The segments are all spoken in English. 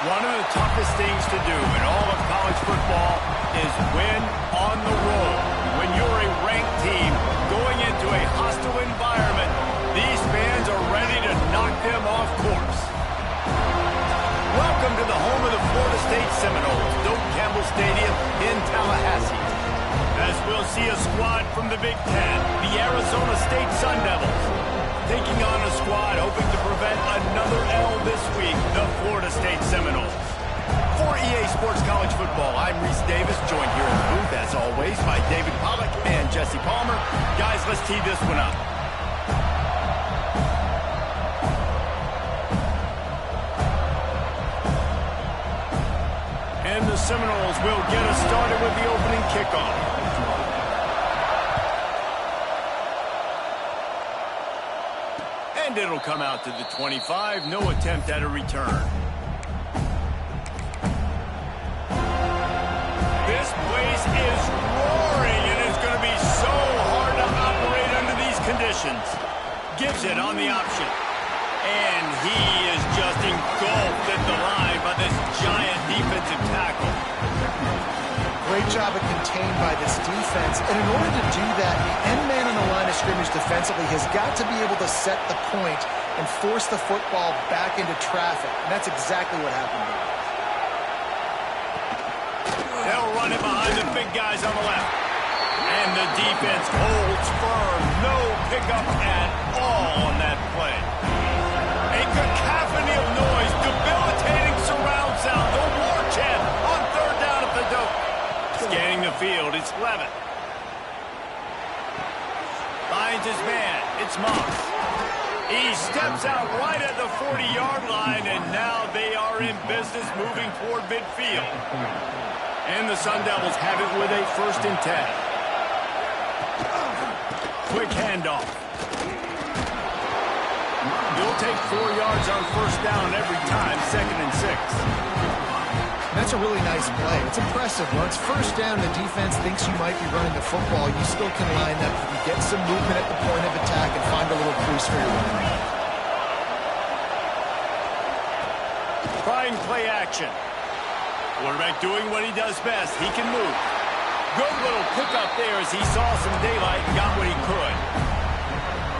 One of the toughest things to do in all of college football is win on the road. When you're a ranked team going into a hostile environment, these fans are ready to knock them off course. Welcome to the home of the Florida State Seminoles, Doak Campbell Stadium in Tallahassee. As we'll see a squad from the Big Ten, the Arizona State Sun Devils, taking on a squad hoping to prevent another L this week, the Florida State Seminoles. For EA Sports College Football, I'm Reese Davis, joined here in the booth, as always, by David Pollack and Jesse Palmer. Guys, let's tee this one up. And the Seminoles will get us started with the opening kickoff. And it'll come out to the 25. No attempt at a return. This place is roaring, and it's going to be so hard to operate under these conditions. Gives it on the option. And he is just engulfed at the line by this giant defensive tackle. Great job of contained by this defense. And in order to do that, the end man on the line of scrimmage defensively has got to be able to set the point and force the football back into traffic. And that's exactly what happened here. They'll run it behind the big guys on the left. And the defense holds firm. No pickup at all on that play. A cacophony of noise, debilitating surround sound. The war chant on third down at the Doak. Scanning the field, it's Levitt. Finds his man, it's Moss. He steps out right at the 40-yard line, and now they are in business moving toward midfield. And the Sun Devils have it with a 1st and 10. Quick handoff. He'll take 4 yards on 1st down every time, 2nd and 6. That's a really nice play. It's impressive. Once 1st down, the defense thinks you might be running the football. You still can line up. You get some movement at the point of attack and find a little crease for your running back. Trying play action. Quarterback doing what he does best. He can move. Good little pickup there as he saw some daylight and got what he could.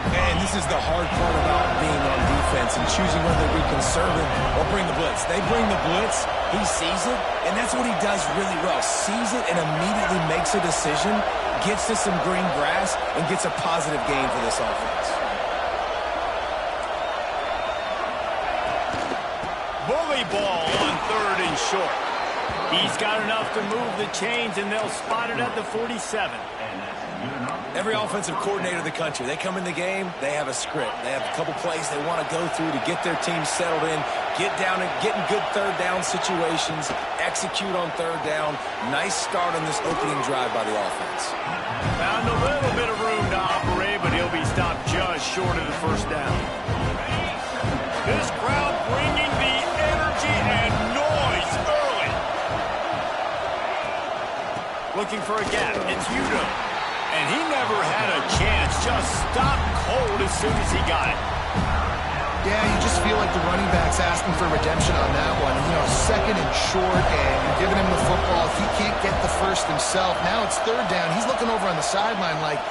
And this is the hard part about being on defense and choosing whether to be conservative or bring the blitz. They bring the blitz, he sees it, and that's what he does really well. Sees it and immediately makes a decision, gets to some green grass, and gets a positive gain for this offense. Bully ball on 3rd and short. He's got enough to move the chains, and they'll spot it at the 47. Every offensive coordinator in the country, they come in the game, they have a script. They have a couple plays they want to go through to get their team settled in, get down and get in good 3rd down situations, execute on 3rd down. Nice start on this opening drive by the offense. Found a little bit of room to operate, but he'll be stopped just short of the 1st down. This crowd bringing the energy and noise early. Looking for a gap. It's Udo. And he never had a chance. Just stopped cold as soon as he got it. Yeah, you just feel like the running back's asking for redemption on that one. You know, 2nd and short, and you're giving him the football. If he can't get the 1st himself, now it's 3rd down. He's looking over on the sideline like,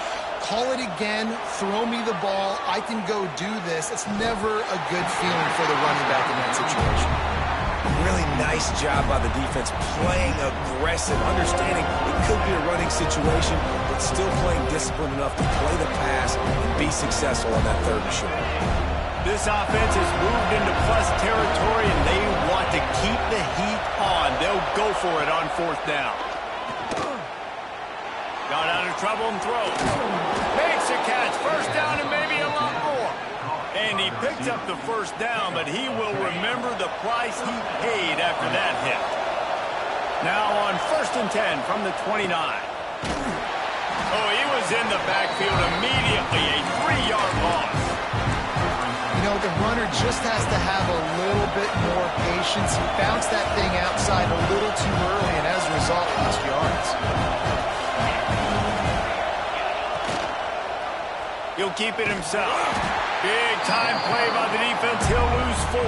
call it again, throw me the ball, I can go do this. It's never a good feeling for the running back in that situation. Really nice job by the defense, playing aggressive, understanding it could be a running situation, but still playing disciplined enough to play the pass and be successful on that 3rd and short. This offense has moved into plus territory, and they want to keep the heat on. They'll go for it on 4th down. Got out of trouble and throws. Makes a catch. 1st down and maybe a lot more. And he picked up the 1st down, but he will remember the price he paid after that hit. Now on 1st and 10 from the 29. Oh, he was in the backfield immediately. A 3-yard loss. You know, the runner just has to have a little bit more patience. He bounced that thing outside a little too early, and as a result, lost yards. He'll keep it himself. Big time play by the defense. He'll lose 4.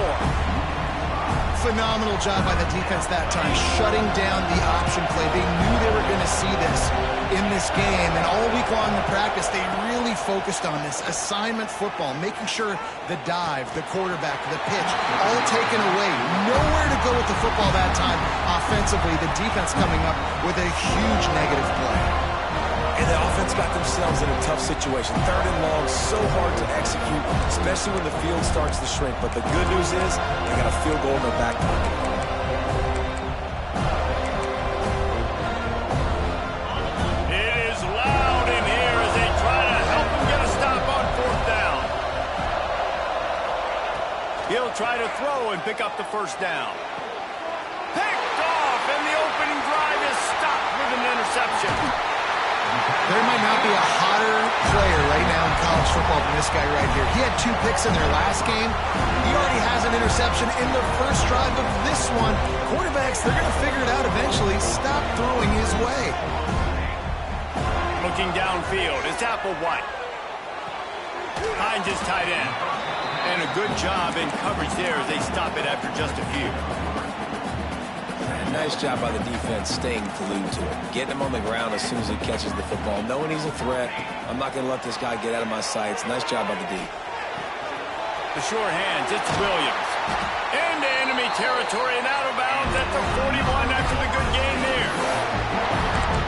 Phenomenal job by the defense that time, shutting down the option play. They knew they were going to see this in this game, and all week long in practice, they really focused on this assignment football, making sure the dive, the quarterback, the pitch, all taken away. Nowhere to go with the football that time offensively. The defense coming up with a huge negative play. And the offense got themselves in a tough situation. 3rd and long, so hard to execute, especially when the field starts to shrink. But the good news is they got a field goal in their back pocket. It is loud in here as they try to help him get a stop on 4th down. He'll try to throw and pick up the 1st down. Picked off, and the opening drive is stopped with an interception. There might not be a hotter player right now in college football than this guy right here. He had 2 picks in their last game. He already has an interception in the first drive of this one. Quarterbacks, they're going to figure it out eventually. Stop throwing his way. Looking downfield, it's Applewhite. Hines is tight end. And a good job in coverage there as they stop it after just a few. Nice job by the defense staying glued to it. Getting him on the ground as soon as he catches the football. Knowing he's a threat, I'm not going to let this guy get out of my sights. Nice job by the D. The sure hands, it's Williams. Into enemy territory and out of bounds at the 41 after the good gain there.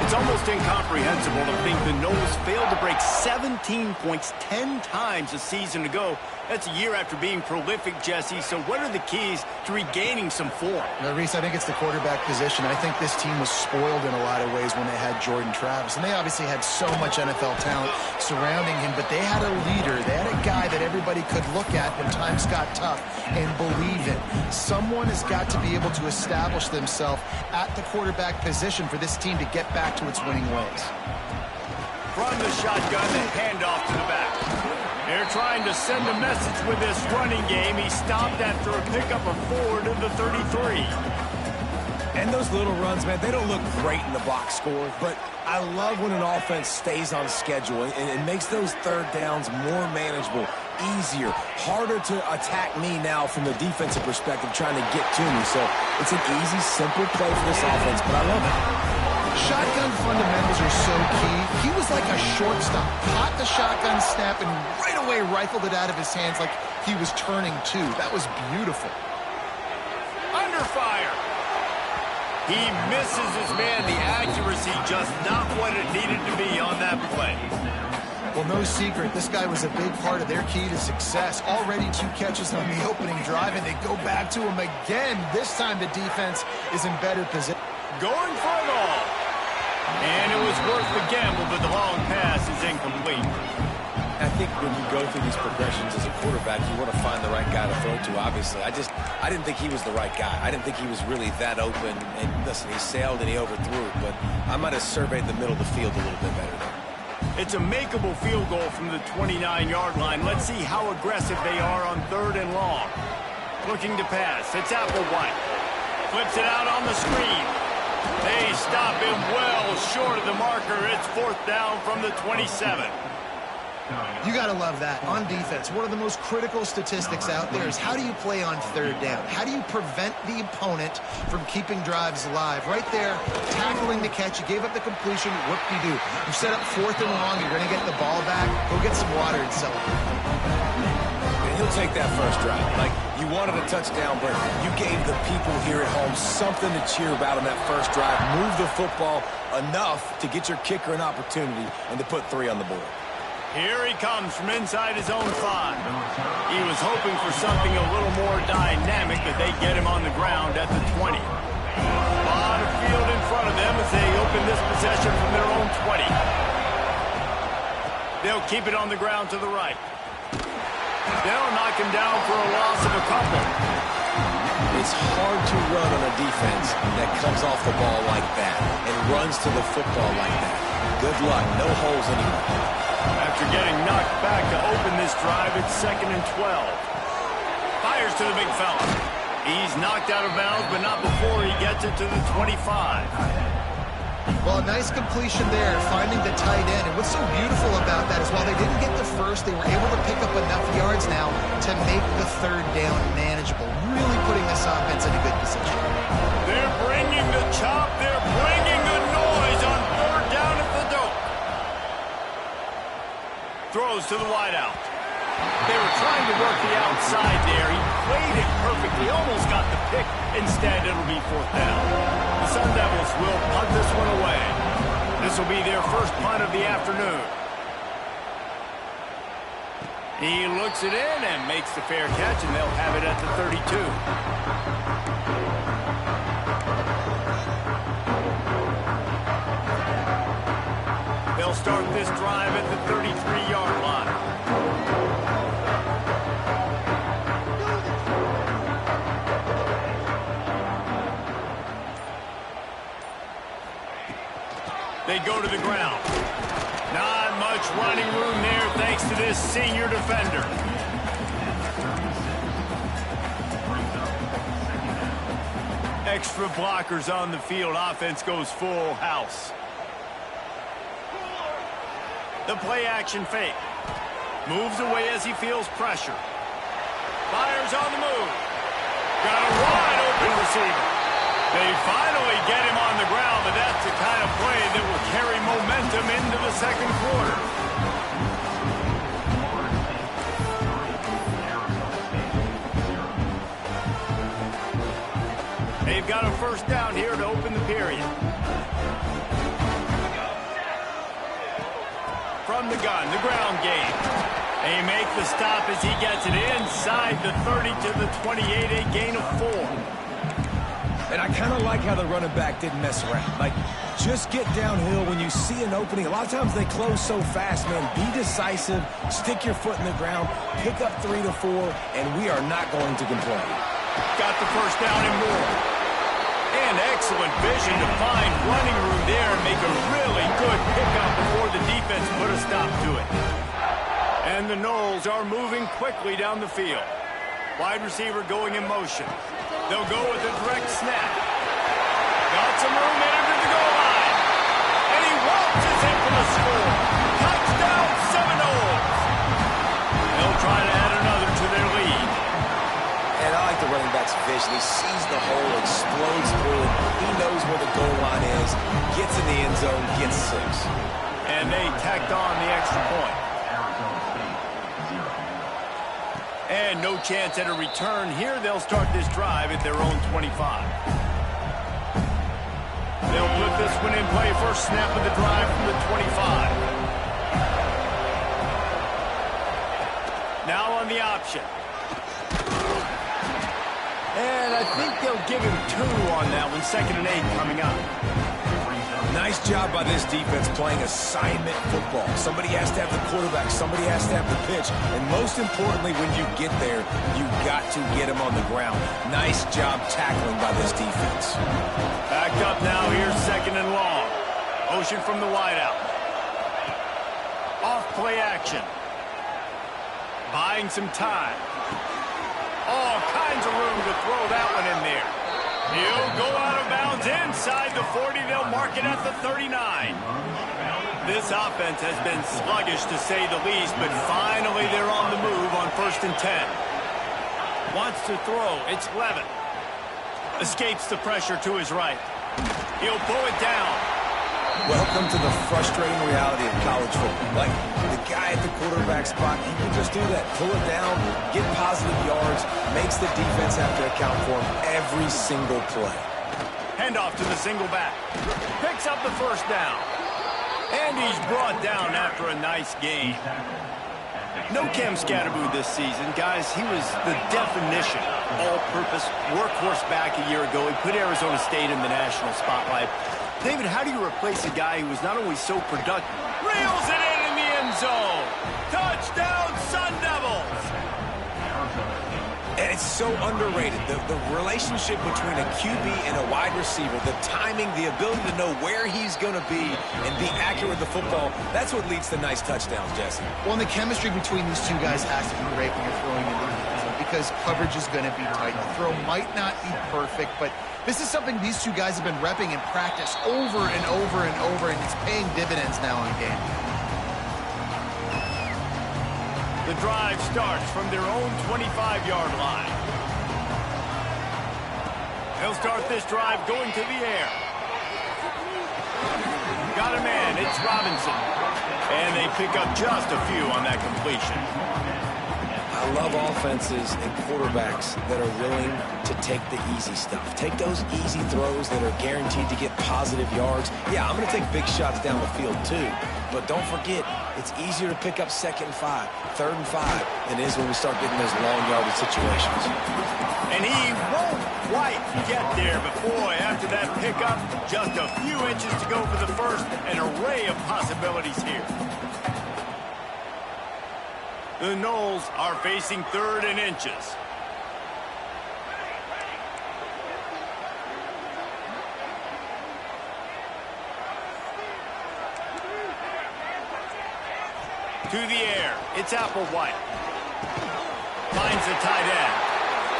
It's almost incomprehensible to think the Noles failed to break 17 points 10 times a season ago. That's a year after being prolific, Jesse. So what are the keys to regaining some form? Reese, I think it's the quarterback position. I think this team was spoiled in a lot of ways when they had Jordan Travis. And they obviously had so much NFL talent surrounding him, but they had a leader. They had a guy that everybody could look at when times got tough and believe in. Someone has got to be able to establish themselves at the quarterback position for this team to get back to its winning ways. From the shotgun, the handoff to the back. They're trying to send a message with this running game. He stopped after a pickup of 4 to the 33. And those little runs, man, they don't look great in the box score, but I love when an offense stays on schedule and it makes those 3rd downs more manageable, easier, harder to attack me now from the defensive perspective trying to get to me. So it's an easy, simple play for this offense, but I love it. Shotgun fundamentals are so key. He was like a shortstop. Caught the shotgun snap and right away rifled it out of his hands like he was turning two. That was beautiful. Under fire. He misses his man. The accuracy just not what it needed to be on that play. Well, no secret, this guy was a big part of their key to success. Already 2 catches on the opening drive, and they go back to him again. This time the defense is in better position. Going for it all. And it was worth the gamble, but the long pass is incomplete. I think when you go through these progressions as a quarterback, you want to find the right guy to throw to, obviously. I didn't think he was the right guy. I didn't think he was really that open. And listen, he sailed and he overthrew it, but I might have surveyed the middle of the field a little bit better there. It's a makeable field goal from the 29-yard line. Let's see how aggressive they are on 3rd and long. Looking to pass. It's Applewhite. Flips it out on the screen. They stop him well short of the marker. It's 4th down from the 27. You got to love that. On defense, one of the most critical statistics out there is how do you play on 3rd down? How do you prevent the opponent from keeping drives alive? Right there, tackling the catch. You gave up the completion. Whoop-de-doo. You set up 4th and long. You're going to get the ball back. Go get some water and celebrate. And he'll take that first drive. Like, you wanted a touchdown, but you gave the people here at home something to cheer about on that first drive. Move the football enough to get your kicker an opportunity and to put 3 on the board. Here he comes from inside his own 5. He was hoping for something a little more dynamic, but they get him on the ground at the 20. A lot of field in front of them as they open this possession from their own 20. They'll keep it on the ground to the right. They'll knock him down for a loss of a couple. It's hard to run on a defense that comes off the ball like that and runs to the football like that. Good luck. No holes anywhere. After getting knocked back to open this drive, it's 2nd and 12. Fires to the big fella. He's knocked out of bounds, but not before he gets it to the 25. Well, a nice completion there, finding the tight end. And what's so beautiful about that is while they didn't get the first, they were able to pick up enough yards now to make the third down manageable, really putting this offense in a good position. They're bringing the chop. They're bringing the noise on third down at the dope. Throws to the wideout. They were trying to work the outside there. He played it perfectly, almost got the pick. Instead, it'll be fourth down. The Sun Devils will punt this one away. This will be their first punt of the afternoon. He looks it in and makes the fair catch, and they'll have it at the 32. They'll start this drive at the 33-yard line. They go to the ground. Not much running room there thanks to this senior defender. Extra blockers on the field. Offense goes full house. The play action fake. Moves away as he feels pressure. Fires on the move. Got a wide open receiver. They finally get him on the ground, but that's the kind of play that will carry momentum into the second quarter. They've got a first down here to open the period. From the gun, the ground game. They make the stop as he gets it inside the 30 to the 28, a gain of 4. And I kind of like how the running back didn't mess around. Like, just get downhill when you see an opening. A lot of times they close so fast, man. Be decisive, stick your foot in the ground, pick up 3 to 4, and we are not going to complain. Got the first down and more. And excellent vision to find running room there and make a really good pickup before the defense put a stop to it. And the Noles are moving quickly down the field. Wide receiver going in motion. They'll go with a direct snap. Got some room in under the goal line. And he launches in for the score. Touchdown, Seminoles. They'll try to add another to their lead. And I like the running back's vision. He sees the hole, explodes through it. He knows where the goal line is, gets in the end zone, gets 6. And they tacked on the extra point. And no chance at a return here. They'll start this drive at their own 25. They'll put this one in play. First snap of the drive from the 25. Now on the option. And I think they'll give him 2 on that one. 2nd and 8 coming up. Nice job by this defense playing assignment football. Somebody has to have the quarterback. Somebody has to have the pitch. And most importantly, when you get there, you got to get him on the ground. Nice job tackling by this defense. Backed up now. Here's 2nd and long. Motion from the wideout. Off play action. Buying some time. All kinds of room to throw that one in there. He'll go out of bounds inside the 40. They'll mark it at the 39. This offense has been sluggish to say the least, but finally they're on the move on 1st and 10. Wants to throw. It's Levin. Escapes the pressure to his right. He'll pull it down. Welcome to the frustrating reality of college football. Like, the guy at the quarterback spot, he can just do that. Pull it down, get positive yards, makes the defense have to account for him every single play. Handoff to the single back. Picks up the first down. And he's brought down after a nice gain. No Cam Scatterboo this season. Guys, he was the definition, all-purpose workhorse back a year ago. He put Arizona State in the national spotlight. David, how do you replace a guy who was not only so productive, reels it in the end zone? Touchdown, Sun Devils! And it's so underrated. The relationship between a QB and a wide receiver, the timing, the ability to know where he's going to be and be accurate with the football, that's what leads to nice touchdowns, Jesse. Well, and the chemistry between these two guys has to be great when you're throwing into the end zone because coverage is going to be tight. The throw might not be perfect, but this is something these two guys have been repping in practice over and over and over, and it's paying dividends now in game. The drive starts from their own 25-yard line. They'll start this drive going to the air. Got a man, it's Robinson. And they pick up just a few on that completion. I love offenses and quarterbacks that are willing to take the easy stuff. Take those easy throws that are guaranteed to get positive yards. Yeah, I'm going to take big shots down the field too. But don't forget, it's easier to pick up 2nd and 5, 3rd and 5 than it is when we start getting those long yardage situations. And he won't quite get there, but boy, after that pickup, just a few inches to go for the first. An array of possibilities here. The Noles are facing 3rd and inches. To the air, it's Applewhite. Finds the tight end.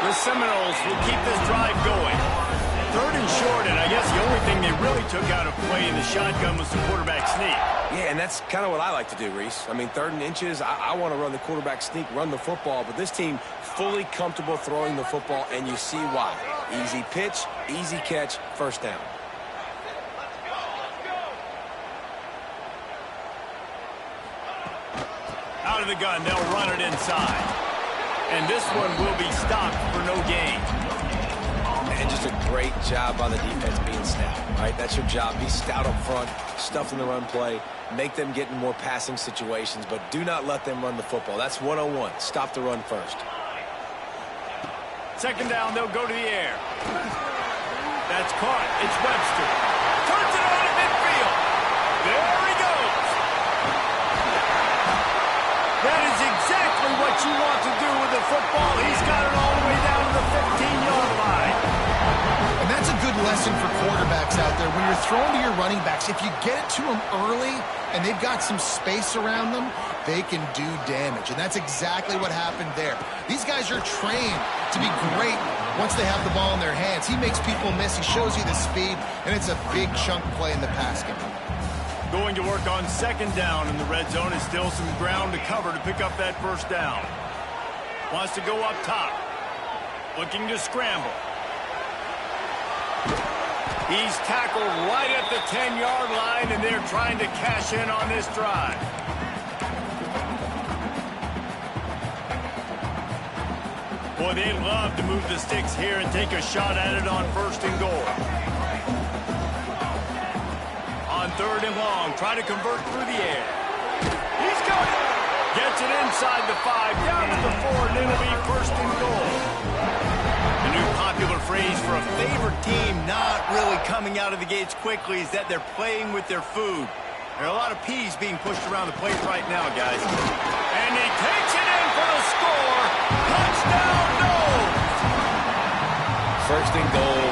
The Seminoles will keep this drive going. 3rd and short, and I guess the only thing they really took out of play in the shotgun was the quarterback sneak. Yeah, and that's kind of what I like to do, Reese. I mean, 3rd and inches, I want to run the quarterback sneak, run the football, but this team fully comfortable throwing the football, and you see why. Easy pitch, easy catch, 1st down. Out of the gun, they'll run it inside. And this one will be stopped for no gain. And just a great job by the defense being stout, right? That's your job. Be stout up front, stuff in the run play, make them get in more passing situations, but do not let them run the football. That's 101. Stop the run first. 2nd down, they'll go to the air. That's caught. It's Webster. Turns it on at midfield. There he goes. That is exactly what you want to do with the football. He's got it all the way down to the 15-yard line. And that's a good lesson for quarterbacks out there. When you're throwing to your running backs, if you get it to them early and they've got some space around them, they can do damage. And that's exactly what happened there. These guys are trained to be great once they have the ball in their hands. He makes people miss. He shows you the speed, and it's a big chunk play in the pass game. Going to work on 2nd down in the red zone. Is still some ground to cover to pick up that 1st down. Wants to go up top. Looking to scramble. He's tackled right at the 10-yard line, and they're trying to cash in on this drive. Boy, they'd love to move the sticks here and take a shot at it on 1st and goal. On 3rd and long, try to convert through the air. He's got it. Gets it inside the 5, down to the 4, and it'll be 1st and goal. The new popular phrase for a favorite team not really coming out of the gates quickly is that they're playing with their food. There are a lot of peas being pushed around the plate right now, guys. And he takes it in for the score. Touchdown, Noles! 1st and goal.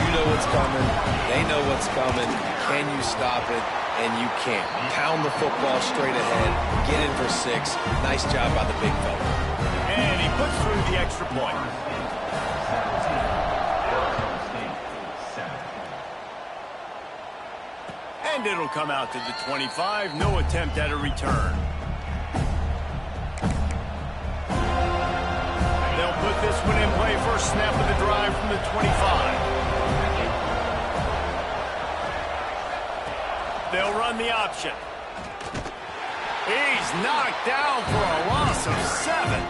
You know what's coming. They know what's coming. Can you stop it? And you can't. Pound the football straight ahead. Get in for 6. Nice job by the big fella. And he puts through the extra point. And it'll come out to the 25. No attempt at a return. They'll put this one in play. First snap of the drive from the 25. They'll run the option. He's knocked down for a loss of 7.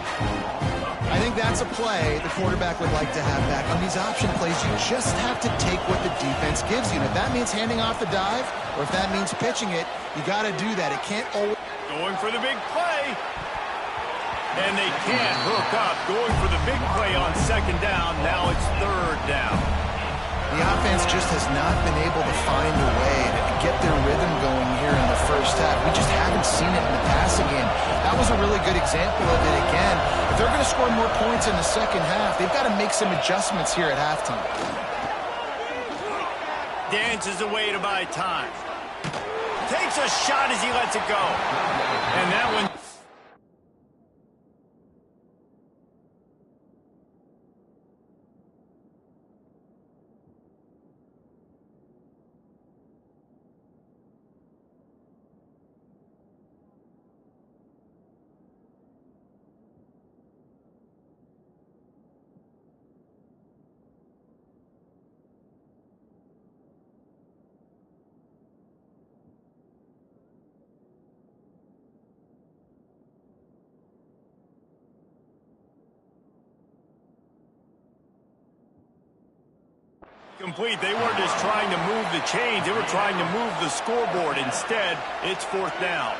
I think that's a play the quarterback would like to have back. On these option plays, you just have to take what the defense gives you. And if that means handing off the dive, or if that means pitching it, you got to do that. It can't always... Going for the big play. And they can't hook up. Going for the big play on 2nd down. Now it's 3rd down. The offense just has not been able to find a way to get their rhythm going here in the 1st half. We just haven't seen it in the passing game. That was a really good example of it again. If they're going to score more points in the 2nd half, they've got to make some adjustments here at halftime. Dances away to buy time. Takes a shot as he lets it go. And that one... Complete. They weren't just trying to move the chains. They were trying to move the scoreboard. Instead, it's 4th down.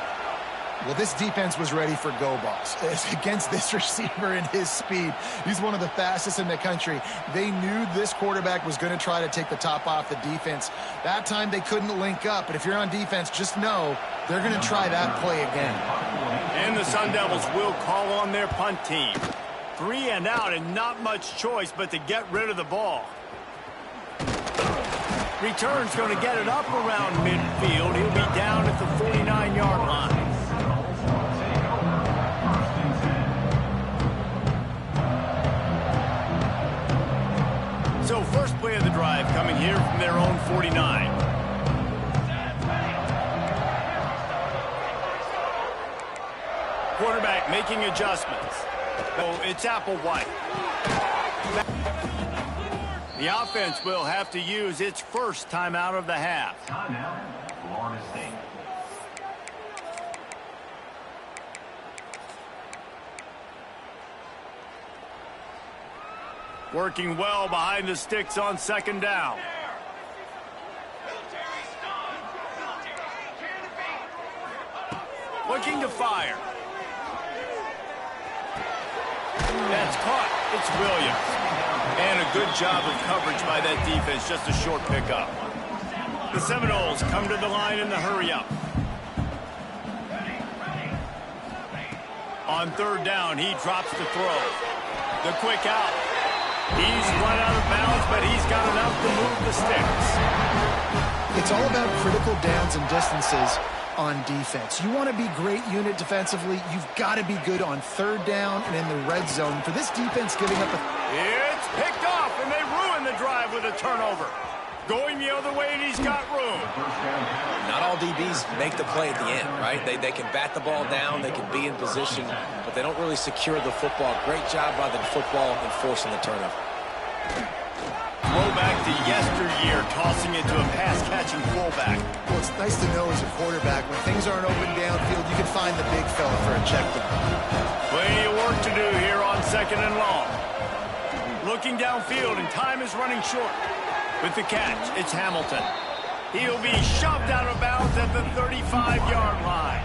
Well, this defense was ready for go balls. Against this receiver and his speed, he's one of the fastest in the country. They knew this quarterback was going to try to take the top off the defense. That time they couldn't link up, but if you're on defense, just know they're going to try that play again. And the Sun Devils will call on their punt team. 3 and out and not much choice but to get rid of the ball. Return's going to get it up around midfield. He'll be down at the 49-yard line. So first play of the drive coming here from their own 49. Quarterback making adjustments. So it's Applewhite. The offense will have to use its first timeout of the half. Timeout, Florida State. Working well behind the sticks on 2nd down. Looking to fire. That's caught. It's Williams. And a good job of coverage by that defense. Just a short pickup. The Seminoles come to the line in the hurry-up. On 3rd down, he drops the throw. The quick out. He's run out of bounds, but he's got enough to move the sticks. It's all about critical downs and distances on defense. You want to be great unit defensively, you've got to be good on 3rd down and in the red zone. For this defense giving up a... It's picked off, and they ruin the drive with a turnover. Going the other way, and he's got room. Not all DBs make the play at the end, right? They can bat the ball down, they can be in position, but they don't really secure the football. Great job by the football enforcing the turnover. Throwback to yesteryear, tossing it to a pass-catching fullback. Well, it's nice to know as a quarterback, when things aren't open downfield, you can find the big fella for a check down. Plenty of work to do here on 2nd and long. Looking downfield, and time is running short. With the catch, it's Hamilton. He'll be shoved out of bounds at the 35-yard line.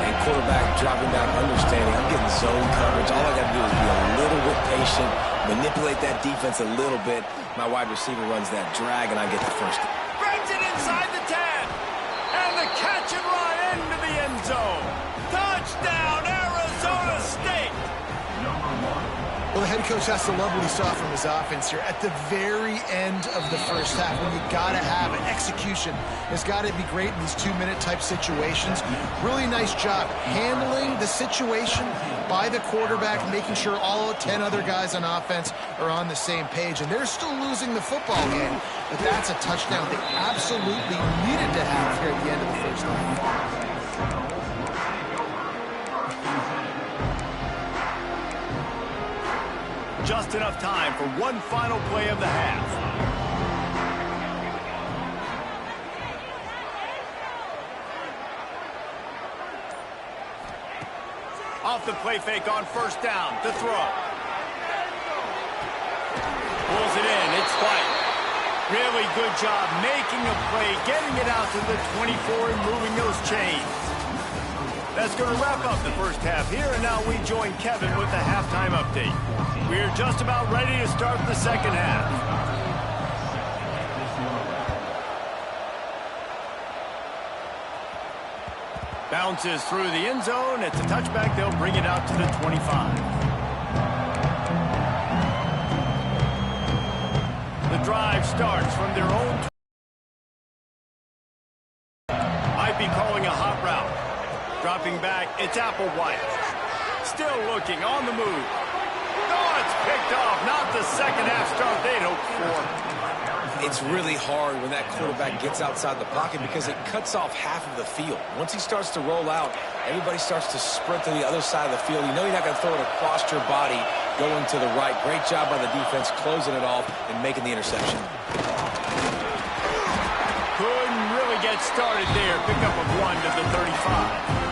And quarterback dropping back, understanding I'm getting zone coverage. All I got to do is be a little bit patient, manipulate that defense a little bit. My wide receiver runs that drag, and I get the first. Brings it inside the 10. And the catch and run into the end zone. Touchdown, Arizona State. Well, the head coach has to love what he saw from his offense here. At the very end of the first half, when you got to have it, execution has got to be great in these 2-minute type situations. Really nice job handling the situation by the quarterback, making sure all 10 other guys on offense are on the same page. And they're still losing the football game, but that's a touchdown they absolutely needed to have here at the end of the first half. Just enough time for one final play of the half. Off the play fake on 1st down. The throw. Pulls it in. It's White. Really good job making a play, getting it out to the 24 and moving those chains. That's going to wrap up the first half here, and now we join Kevin with the halftime update. We're just about ready to start the second half. Bounces through the end zone. It's a touchback. They'll bring it out to the 25. The drive starts from their own. Might be calling a hot route. Dropping back, it's Applewhite. Still looking, on the move. Oh, it's picked off. Not the second half start they'd hoped for. It's really hard when that quarterback gets outside the pocket because it cuts off half of the field. Once he starts to roll out, everybody starts to sprint to the other side of the field. You know you're not going to throw it across your body going to the right. Great job by the defense closing it off and making the interception. Couldn't really get started there. Pickup of 1 to the 35.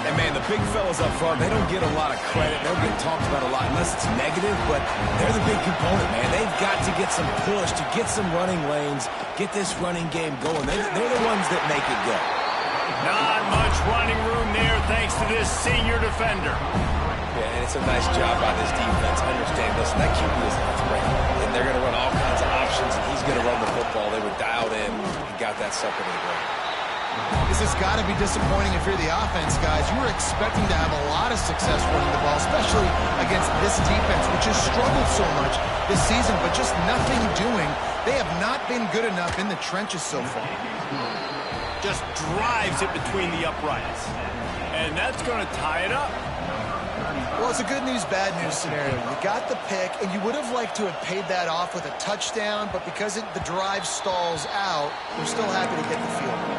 And, man, And the big fellas up front, they don't get a lot of credit. They don't get talked about a lot unless it's negative, but they're the big component, man. They've got to get some push, to get some running lanes, get this running game going. They're the ones that make it go. Not much running room there thanks to this senior defender. Yeah, and it's a nice job by this defense. Understand, listen, that QB is a threat, and they're going to run all kinds of options, and he's going to run the football. They were dialed in and got that sucker to the ground. This has got to be disappointing if you're the offense, guys. You were expecting to have a lot of success running the ball, especially against this defense, which has struggled so much this season, but just nothing doing. They have not been good enough in the trenches so far. Just drives it between the uprights. And that's going to tie it up. Well, it's a good news, bad news scenario. You got the pick, and you would have liked to have paid that off with a touchdown, but because the drive stalls out, we're still happy to get the field goal.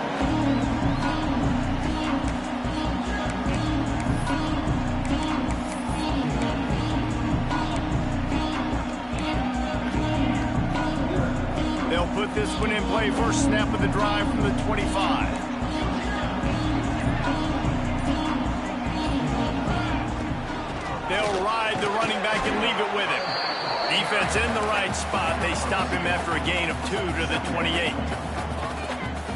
They'll put this one in play first snap of the drive from the 25. They'll ride the running back and leave it with him. Defense in the right spot. They stop him after a gain of 2 to the 28.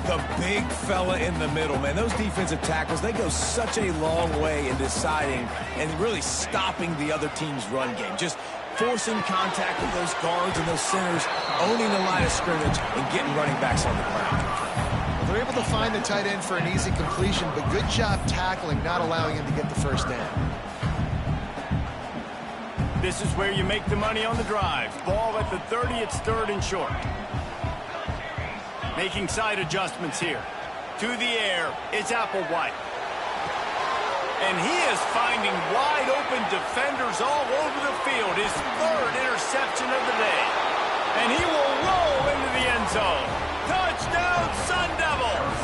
The big fella in the middle, man. Those defensive tackles, they go such a long way in deciding and really stopping the other team's run game. Just forcing contact with those guards and those centers, owning the line of scrimmage, and getting running backs on the ground. Well, they're able to find the tight end for an easy completion, but good job tackling, not allowing him to get the first down. This is where you make the money on the drive. Ball at the 30, it's 3rd and short. Making side adjustments here. To the air, it's Applewhite. And he is finding wide-open defenders all over the field. His 3rd interception of the day. And he will roll into the end zone. Touchdown, Sun Devils!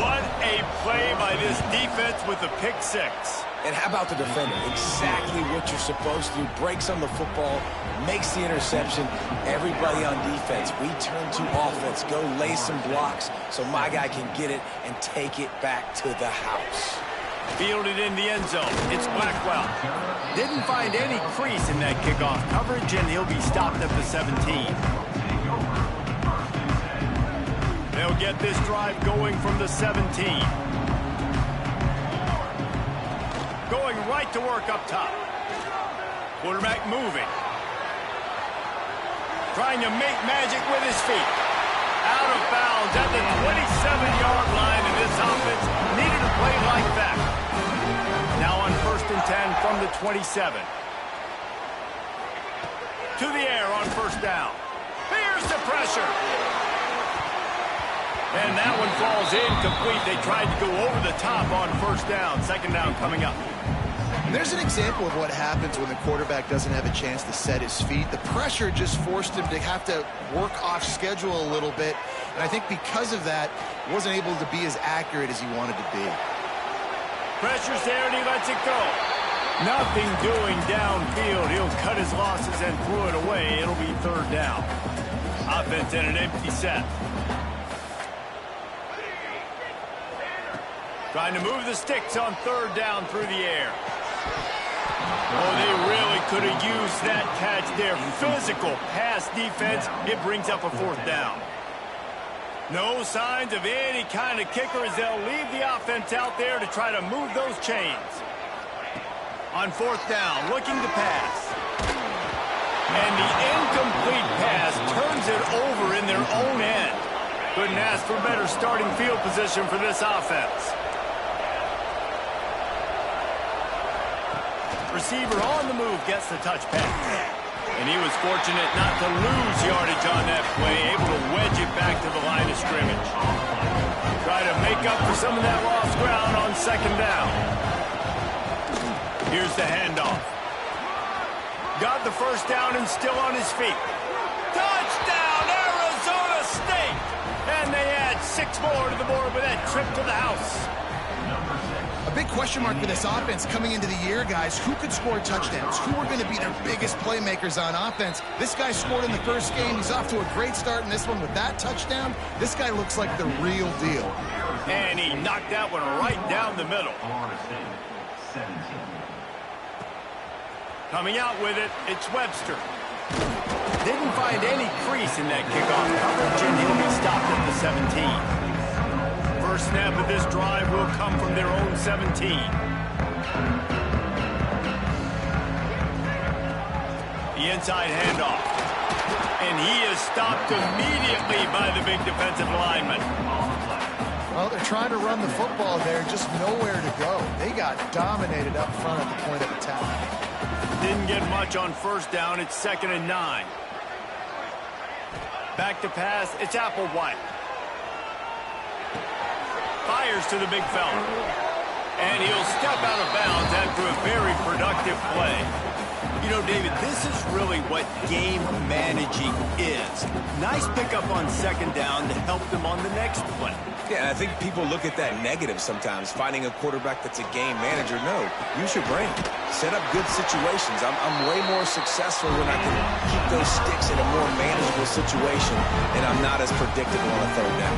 What a play by this defense with the pick 6. And how about the defender? Exactly what you're supposed to do. Breaks on the football, makes the interception. Everybody on defense, we turn to offense. Go lay some blocks so my guy can get it and take it back to the house. Fielded in the end zone. It's Blackwell. Didn't find any crease in that kickoff coverage, and he'll be stopped at the 17. They'll get this drive going from the 17. Going right to work up top. Quarterback moving. Trying to make magic with his feet. Out of bounds at the 27-yard line, and this offense needed a play like that. Now on 1st and 10 from the 27. To the air on 1st down. Here's the pressure. And that one falls incomplete. They tried to go over the top on 1st down. 2nd down coming up. There's an example of what happens when the quarterback doesn't have a chance to set his feet. The pressure just forced him to have to work off schedule a little bit. And I think because of that, wasn't able to be as accurate as he wanted to be. Pressure's there and he lets it go. Nothing doing downfield. He'll cut his losses and throw it away. It'll be 3rd down. Offense in an empty set. Trying to move the sticks on 3rd down through the air. Oh, they really could have used that catch there. Physical pass defense. It brings up a 4th down. No signs of any kind of kicker as they'll leave the offense out there to try to move those chains. On 4th down, looking to pass. And the incomplete pass turns it over in their own end. Couldn't ask for better starting field position for this offense. Receiver on the move gets the touch pass. And he was fortunate not to lose yardage on that play, able to wedge it back to the line of scrimmage. Try to make up for some of that lost ground on 2nd down. Here's the handoff. Got the 1st down and still on his feet. Touchdown, Arizona State! And they add 6 more to the board with that trip to the house. A big question mark for this offense coming into the year, guys. Who could score touchdowns? Who are going to be their biggest playmakers on offense? This guy scored in the 1st game. He's off to a great start in this one with that touchdown. This guy looks like the real deal. And he knocked that one right down the middle. Florida State, 17. Coming out with it, it's Webster. Didn't find any crease in that kickoff coverage, and he'll be stopped at the 17. First snap of this drive will come from their own 17. The inside handoff. And he is stopped immediately by the big defensive lineman. Well, they're trying to run the football there, just nowhere to go. They got dominated up front at the point of attack. Didn't get much on first down. It's 2nd and 9. Back to pass. It's Applewhite. Fires to the big fella. And he'll step out of bounds after a very productive play. You know, David, this is really what game managing is. Nice pickup on 2nd down to help them on the next play. Yeah, and I think people look at that negative sometimes, finding a quarterback that's a game manager. No, use your brain. Set up good situations. I'm way more successful when I can keep those sticks in a more manageable situation, and I'm not as predictable on a 3rd down.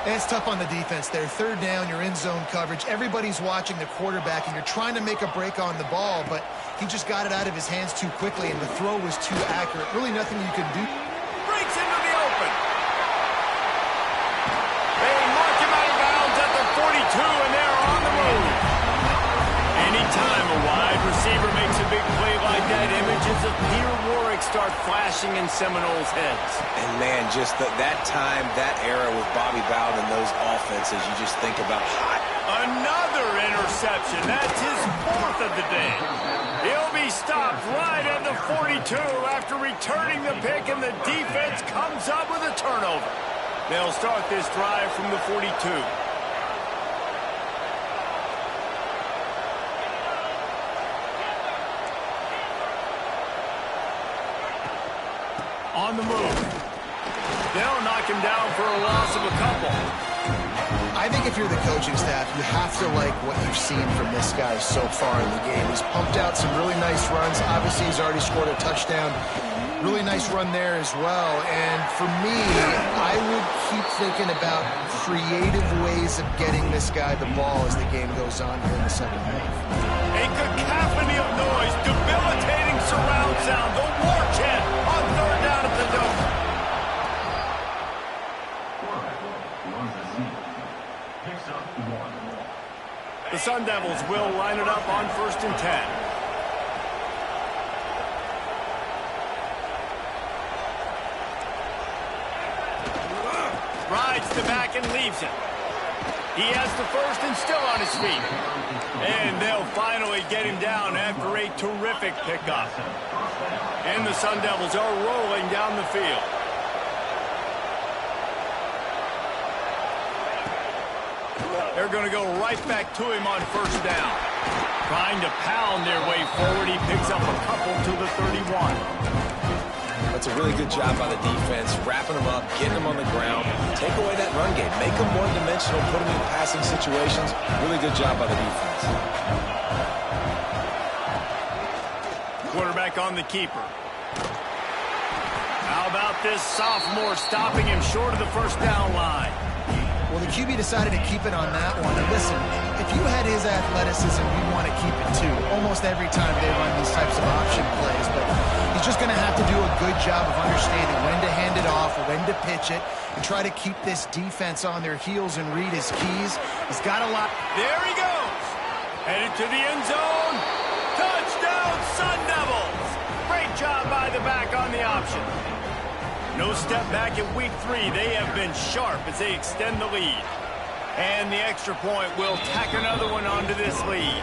And it's tough on the defense there. 3rd down, you're in zone coverage. Everybody's watching the quarterback, and you're trying to make a break on the ball, but he just got it out of his hands too quickly, and the throw was too accurate. Really nothing you can do. Breaks into the open. They mark him out of bounds at the 42, and they're on the move. Anytime a wide receiver makes a big play like that, images of Peter Warrick start flashing in Seminoles' heads. And, man, just that time, that era with Bobby Bowden and those offenses, you just think about hot. Another interception. That's his 4th of the day. He'll be stopped right at the 42 after returning the pick, and the defense comes up with a turnover. They'll start this drive from the 42. On the move. They'll knock him down for a loss of a couple. I think if you're the coaching staff, you have to like what you've seen from this guy so far in the game. He's pumped out some really nice runs. Obviously, he's already scored a touchdown. Really nice run there as well. And for me, I would keep thinking about creative ways of getting this guy the ball as the game goes on here in the 2nd half. A cacophony of noise, debilitating surround sound, the war chant on 3rd down at the dome. The Sun Devils will line it up on 1st and 10. Rides the back and leaves it. He has the 1st and still on his feet. And they'll finally get him down after a terrific pickup. And the Sun Devils are rolling down the field. They're going to go right back to him on 1st down. Trying to pound their way forward. He picks up a couple to the 31. That's a really good job by the defense, wrapping them up, getting them on the ground. Take away that run game. Make them one-dimensional, put them in passing situations. Really good job by the defense. Quarterback on the keeper. How about this sophomore stopping him short of the 1st down line? Well, the QB decided to keep it on that one. And listen, if you had his athleticism, you'd want to keep it too. Almost every time they run these types of option plays. But he's just going to have to do a good job of understanding when to hand it off, when to pitch it, and try to keep this defense on their heels and read his keys. He's got a lot. There he goes. Headed to the end zone. Touchdown, Sun Devils. Great job by the back on the option. No step back in week 3. They have been sharp as they extend the lead. And the extra point will tack another one onto this lead.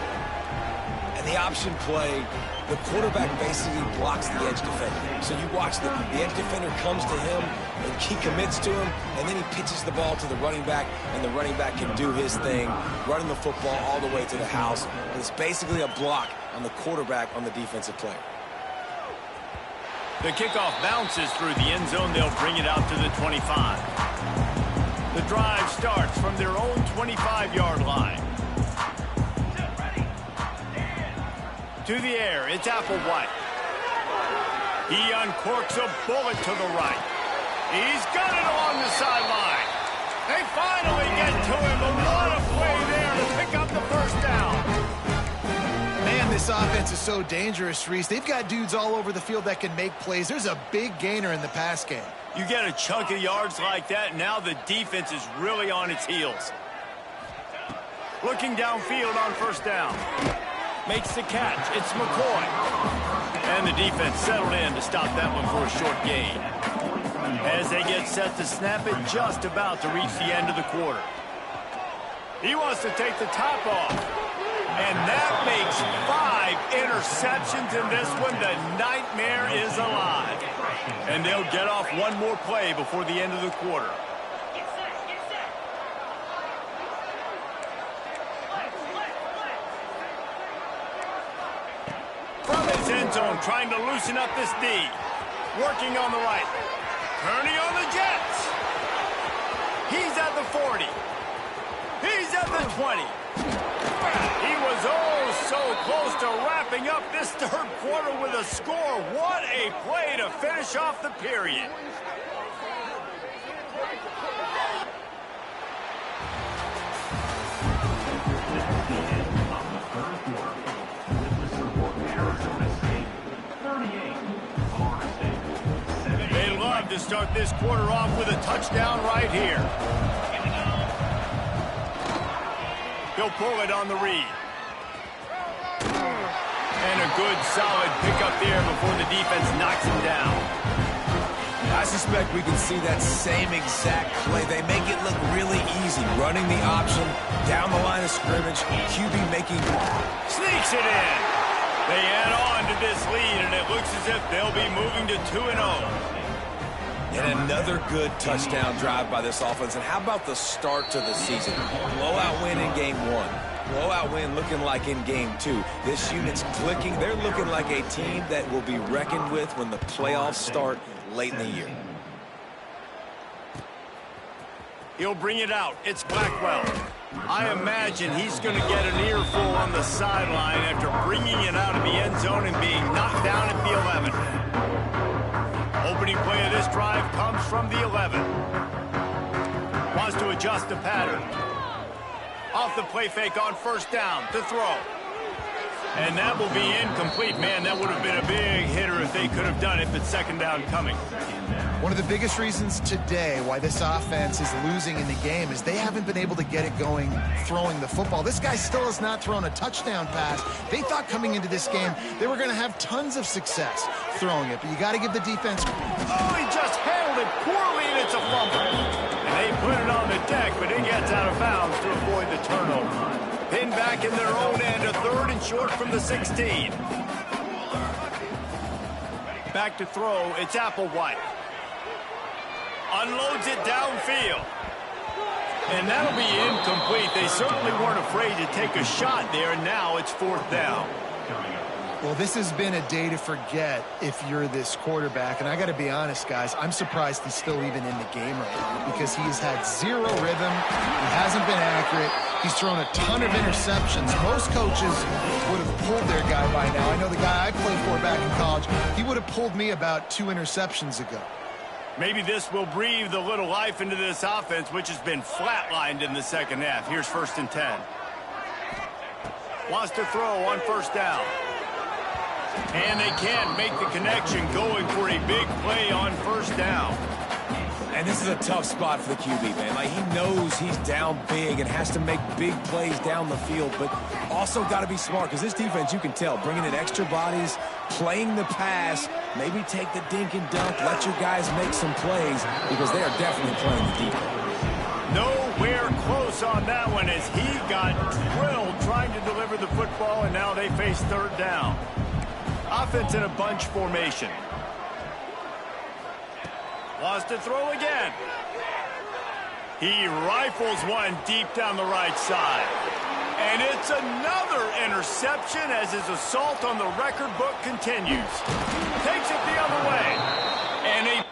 And the option play, the quarterback basically blocks the edge defender. So you watch the edge defender comes to him, and he commits to him, and then he pitches the ball to the running back, and the running back can do his thing, running the football all the way to the house. And it's basically a block on the quarterback on the defensive play. The kickoff bounces through the end zone. They'll bring it out to the 25. The drive starts from their own 25-yard line. To the air, it's Applewhite. He uncorks a bullet to the right. He's got it along the sideline. They finally get to him, but what a play there to pick up the first down. Man, this offense is so dangerous, Reese. They've got dudes all over the field that can make plays. There's a big gainer in the pass game. You get a chunk of yards like that, now the defense is really on its heels. Looking downfield on first down. Makes the catch. It's McCoy. And the defense settled in to stop that one for a short gain. As they get set to snap it, just about to reach the end of the quarter. He wants to take the top off. And that makes 5 interceptions in this one. The nightmare is alive. And they'll get off one more play before the end of the quarter. From his end zone, trying to loosen up this D. Working on the right. Turning on the Jets. He's at the 40. He's at the 20. He was oh so close to wrapping up this third quarter with a score. What a play to finish off the period. They love to start this quarter off with a touchdown right here. He'll pull it on the read. And a good, solid pickup there before the defense knocks him down. I suspect we can see that same exact play. They make it look really easy. Running the option, down the line of scrimmage, QB making... Sneaks it in. They add on to this lead, and it looks as if they'll be moving to 2-0. And another good touchdown drive by this offense. And how about the start to the season? Blowout win in game 1. Blowout win looking like in game 2. This unit's clicking. They're looking like a team that will be reckoned with when the playoffs start late in the year. He'll bring it out. It's Blackwell. I imagine he's going to get an earful on the sideline after bringing it out of the end zone and being knocked down at the 11. Opening play of this drive comes from the 11. Wants to adjust the pattern. Off the play fake on first down to throw. And that will be incomplete. Man, that would have been a big hitter if they could have done it, but second down coming. One of the biggest reasons today why this offense is losing in the game is they haven't been able to get it going throwing the football. This guy still has not thrown a touchdown pass. They thought coming into this game they were going to have tons of success throwing it, but you got to give the defense... Oh, he just handled it poorly, and it's a fumble. And they put it on the deck, but it gets out of bounds to avoid the turnover. Pinned back in their own end, a third and short from the 16. Back to throw, it's Applewhite. Unloads it downfield. And that'll be incomplete. They certainly weren't afraid to take a shot there, and now it's fourth down. Well, this has been a day to forget if you're this quarterback. And I got to be honest, guys, I'm surprised he's still even in the game right now because he's had zero rhythm. He hasn't been accurate. He's thrown a ton of interceptions. Most coaches would have pulled their guy by now. I know the guy I played for back in college, he would have pulled me about 2 interceptions ago. Maybe this will breathe a little life into this offense, which has been flatlined in the second half. Here's 1st and 10. Wants to throw on first down. And they can't make the connection, going for a big play on first down. And this is a tough spot for the QB, man. Like, he knows he's down big and has to make big plays down the field, but also got to be smart because this defense, you can tell, bringing in extra bodies, playing the pass, maybe take the dink and dunk, let your guys make some plays because they are definitely playing the deep. Nowhere close on that one as he got drilled trying to deliver the football, and now they face third down. Offense in a bunch formation. Wants to throw again. He rifles one deep down the right side. And it's another interception as his assault on the record book continues. Takes it the other way. And a